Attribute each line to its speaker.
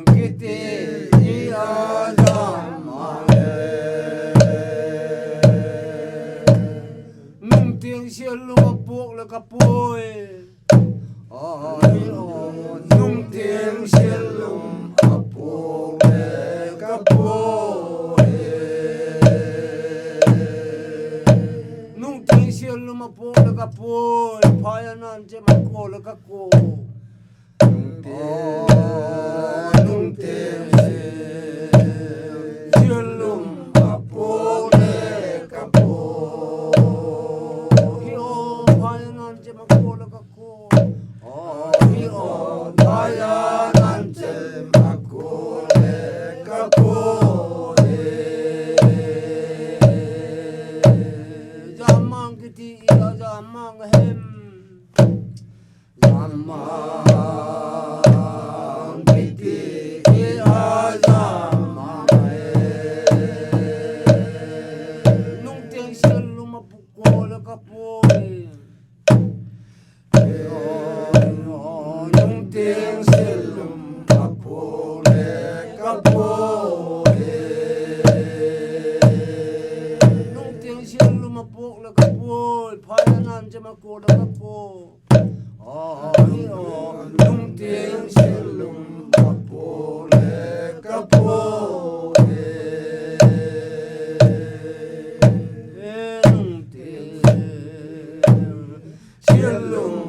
Speaker 1: kiti iazamale nung tiếng xiên lumapuk le kapoy nung tiếng xiên lumapuk le kapoy nung tiếng xiên lumapuk le kapoy payanan je mako le kako nung tiếng xiên lumapuk le kapoy hiyo payanan je mako le kako hiyo payanan je mako le kapoy jamang kiti iya jamang hem jamang kiti iya jamang nung tiếng xiên lumapuk le kapoy nung tiếng xiên lumapuk le kapoy nung tiếng xiên lumapuk le kapoy payanan je mako le kako nung tiếng xiên lumapuk le kapoy nung tiếng xiên lumapuk